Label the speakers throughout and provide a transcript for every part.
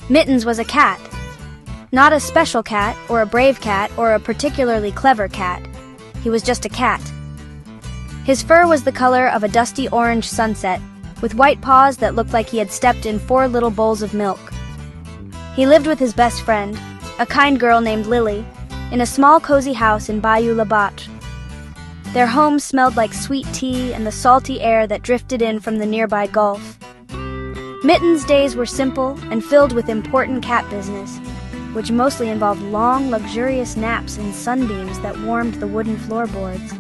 Speaker 1: Mittens was a cat. Not a special cat, or a brave cat, or a particularly clever cat. He was just a cat. His fur was the color of a dusty orange sunset, with white paws that looked like he had stepped in 4 little bowls of milk. He lived with his best friend, a kind girl named Lily, in a small cozy house in Bayou La Batre. Their home smelled like sweet tea and the salty air that drifted in from the nearby Gulf. Mittens' days were simple and filled with important cat business, which mostly involved long, luxurious naps in sunbeams that warmed the wooden floorboards.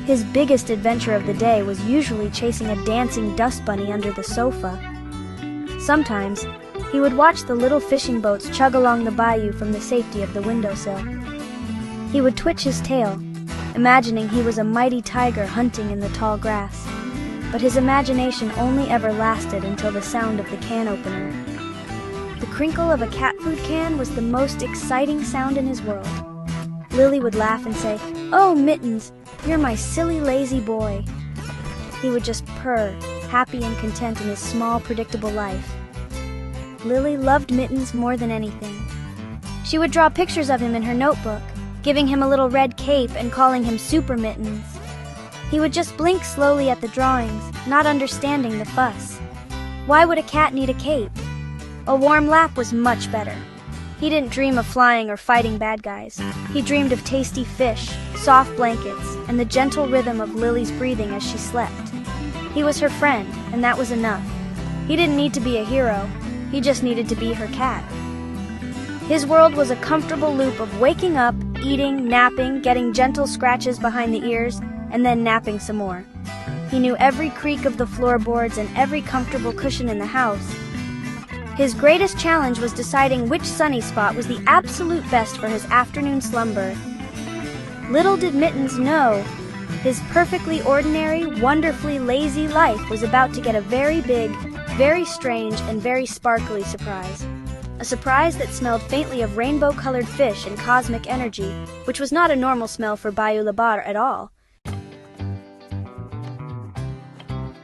Speaker 1: His biggest adventure of the day was usually chasing a dancing dust bunny under the sofa. Sometimes, he would watch the little fishing boats chug along the bayou from the safety of the windowsill. He would twitch his tail, imagining he was a mighty tiger hunting in the tall grass. But his imagination only ever lasted until the sound of the can opener. The crinkle of a cat food can was the most exciting sound in his world. Lily would laugh and say, "Oh, Mittens, you're my silly, lazy boy." He would just purr, happy and content in his small, predictable life. Lily loved Mittens more than anything. She would draw pictures of him in her notebook, giving him a little red cape and calling him Super Mittens. He would just blink slowly at the drawings, not understanding the fuss. Why would a cat need a cape? A warm lap was much better. He didn't dream of flying or fighting bad guys. He dreamed of tasty fish, soft blankets, and the gentle rhythm of Lily's breathing as she slept. He was her friend, and that was enough. He didn't need to be a hero. He just needed to be her cat. His world was a comfortable loop of waking up, eating, napping, getting gentle scratches behind the ears, and then napping some more. He knew every creak of the floorboards and every comfortable cushion in the house. His greatest challenge was deciding which sunny spot was the absolute best for his afternoon slumber. Little did Mittens know, his perfectly ordinary, wonderfully lazy life was about to get a very big, very strange, and very sparkly surprise. A surprise that smelled faintly of rainbow-colored fish and cosmic energy, which was not a normal smell for Bayou La Batre at all.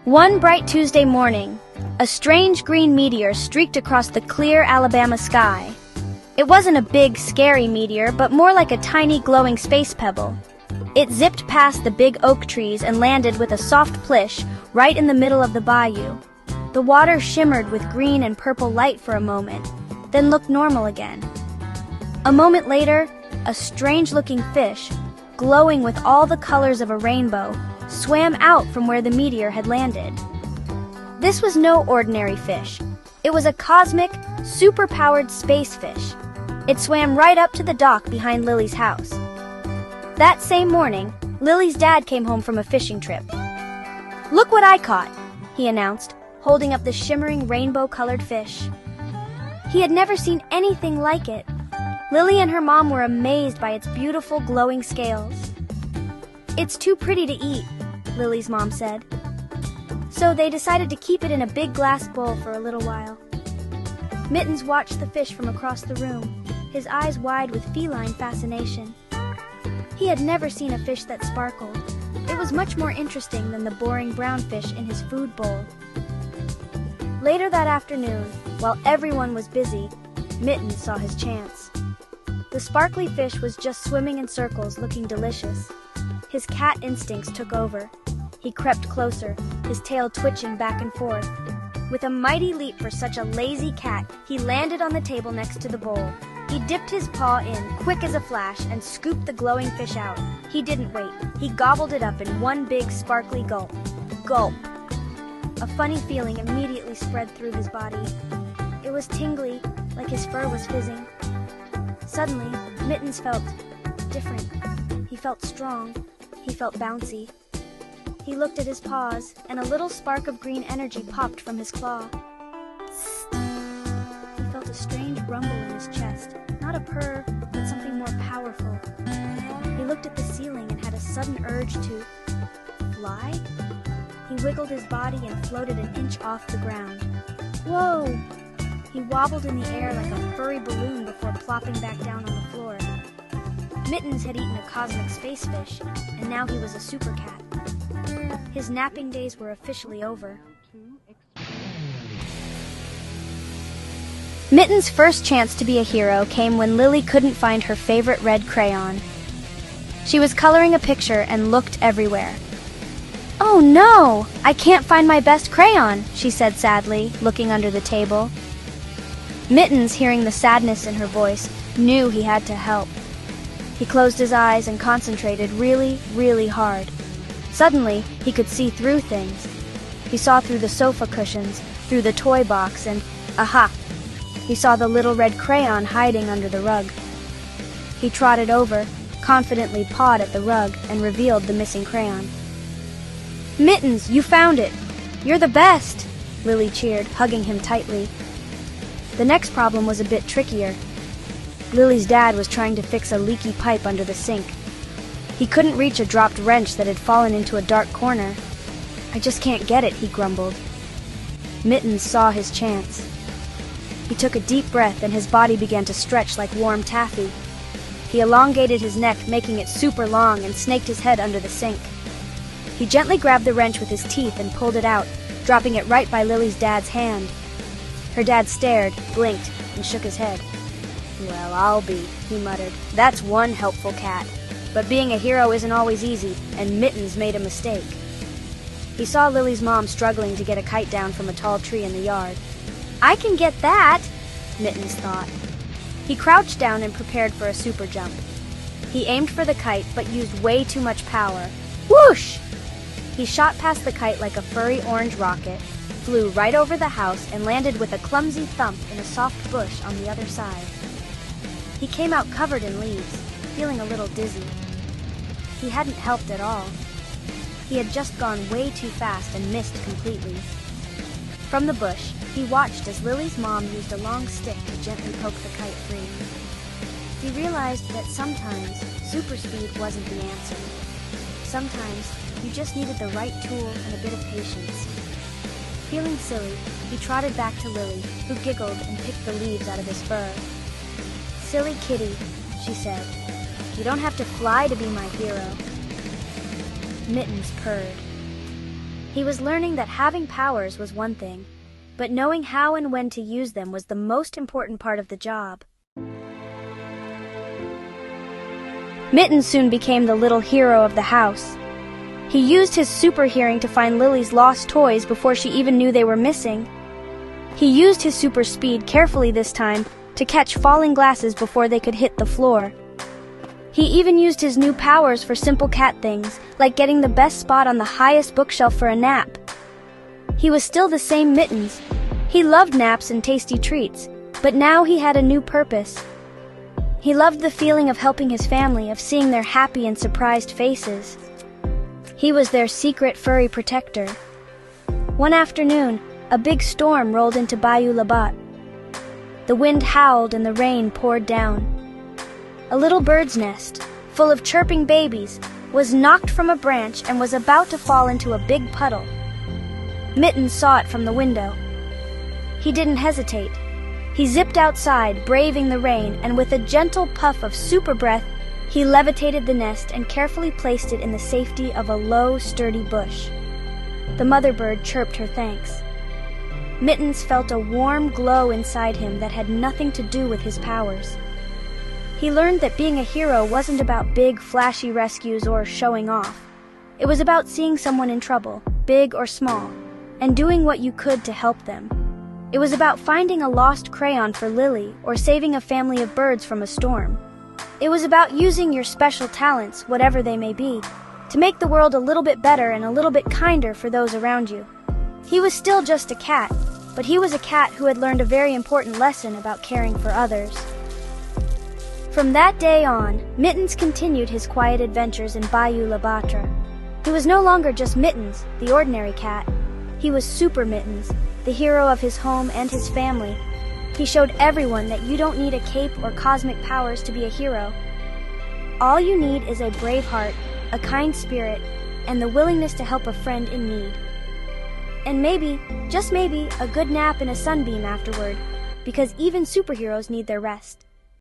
Speaker 1: One bright Tuesday morning, a strange green meteor streaked across the clear Alabama sky. It wasn't a big, scary meteor, but more like a tiny, glowing space pebble. It zipped past the big oak trees and landed with a soft plish right in the middle of the bayou. The water shimmered with green and purple light for a moment, then looked normal again. A moment later, a strange-looking fish, glowing with all the colors of a rainbow, swam out from where the meteor had landed. This was no ordinary fish. It was a cosmic, super-powered space fish. It swam right up to the dock behind Lily's house. That same morning, Lily's dad came home from a fishing trip. "Look what I caught," he announced, holding up the shimmering rainbow-colored fish. He had never seen anything like it. Lily and her mom were amazed by its beautiful, glowing scales. "It's too pretty to eat," Lily's mom said. So they decided to keep it in a big glass bowl for a little while. Mittens watched the fish from across the room, his eyes wide with feline fascination. He had never seen a fish that sparkled. It was much more interesting than the boring brown fish in his food bowl. Later that afternoon, while everyone was busy, Mittens saw his chance. The sparkly fish was just swimming in circles, looking delicious. His cat instincts took over. He crept closer, his tail twitching back and forth. With a mighty leap for such a lazy cat, he landed on the table next to the bowl. He dipped his paw in, quick as a flash, and scooped the glowing fish out. He didn't wait. He gobbled it up in one big, sparkly gulp. Gulp! A funny feeling immediately spread through his body. It was tingly, like his fur was fizzing. Suddenly, Mittens felt different. He felt strong. He felt bouncy. He looked at his paws, and a little spark of green energy popped from his claw. He felt a strange rumble in his chest. Not a purr, but something more powerful. He looked at the ceiling and had a sudden urge to fly. He wiggled his body and floated an inch off the ground. Whoa! He wobbled in the air like a furry balloon before plopping back down on the floor. Mittens had eaten a cosmic space fish, and now he was a super cat. His napping days were officially over. Mitten's first chance to be a hero came when Lily couldn't find her favorite red crayon. She was coloring a picture and looked everywhere. "Oh no! I can't find my best crayon," she said sadly, looking under the table. Mittens, hearing the sadness in her voice, knew he had to help. He closed his eyes and concentrated really, really hard. Suddenly, he could see through things. He saw through the sofa cushions, through the toy box, and aha! He saw the little red crayon hiding under the rug. He trotted over, confidently pawed at the rug, and revealed the missing crayon. "Mittens, you found it! You're the best!" Lily cheered, hugging him tightly. The next problem was a bit trickier. Lily's dad was trying to fix a leaky pipe under the sink. He couldn't reach a dropped wrench that had fallen into a dark corner. "I just can't get it," he grumbled. Mittens saw his chance. He took a deep breath and his body began to stretch like warm taffy. He elongated his neck, making it super long, and snaked his head under the sink. He gently grabbed the wrench with his teeth and pulled it out, dropping it right by Lily's dad's hand. Her dad stared, blinked, and shook his head. "Well, I'll be," he muttered. "That's one helpful cat. But being a hero isn't always easy, and Mittens made a mistake." He saw Lily's mom struggling to get a kite down from a tall tree in the yard. "I can get that," Mittens thought. He crouched down and prepared for a super jump. He aimed for the kite, but used way too much power. Whoosh! He shot past the kite like a furry orange rocket, flew right over the house, and landed with a clumsy thump in a soft bush on the other side. He came out covered in leaves, feeling a little dizzy. He hadn't helped at all. He had just gone way too fast and missed completely. From the bush, he watched as Lily's mom used a long stick to gently poke the kite free. He realized that sometimes super speed wasn't the answer. Sometimes you just needed the right tool and a bit of patience. Feeling silly, he trotted back to Lily, who giggled and picked the leaves out of his fur. "Silly kitty," she said. "You don't have to fly to be my hero." Mittens purred. He was learning that having powers was one thing, but knowing how and when to use them was the most important part of the job. Mittens soon became the little hero of the house. He used his super hearing to find Lily's lost toys before she even knew they were missing. He used his super speed carefully this time to catch falling glasses before they could hit the floor. He even used his new powers for simple cat things, like getting the best spot on the highest bookshelf for a nap. He was still the same Mittens. He loved naps and tasty treats, but now he had a new purpose. He loved the feeling of helping his family, of seeing their happy and surprised faces. He was their secret furry protector. One afternoon, a big storm rolled into Bayou Labat. The wind howled and the rain poured down. A little bird's nest, full of chirping babies, was knocked from a branch and was about to fall into a big puddle. Mittens saw it from the window. He didn't hesitate. He zipped outside, braving the rain, and with a gentle puff of super breath, he levitated the nest and carefully placed it in the safety of a low, sturdy bush. The mother bird chirped her thanks. Mittens felt a warm glow inside him that had nothing to do with his powers. He learned that being a hero wasn't about big, flashy rescues or showing off. It was about seeing someone in trouble, big or small, and doing what you could to help them. It was about finding a lost crayon for Lily or saving a family of birds from a storm. It was about using your special talents, whatever they may be, to make the world a little bit better and a little bit kinder for those around you. He was still just a cat, but he was a cat who had learned a very important lesson about caring for others. From that day on, Mittens continued his quiet adventures in Bayou La Batre. He was no longer just Mittens, the ordinary cat. He was Super Mittens, the hero of his home and his family. He showed everyone that you don't need a cape or cosmic powers to be a hero. All you need is a brave heart, a kind spirit, and the willingness to help a friend in need. And maybe, just maybe, a good nap and a sunbeam afterward, because even superheroes need their rest.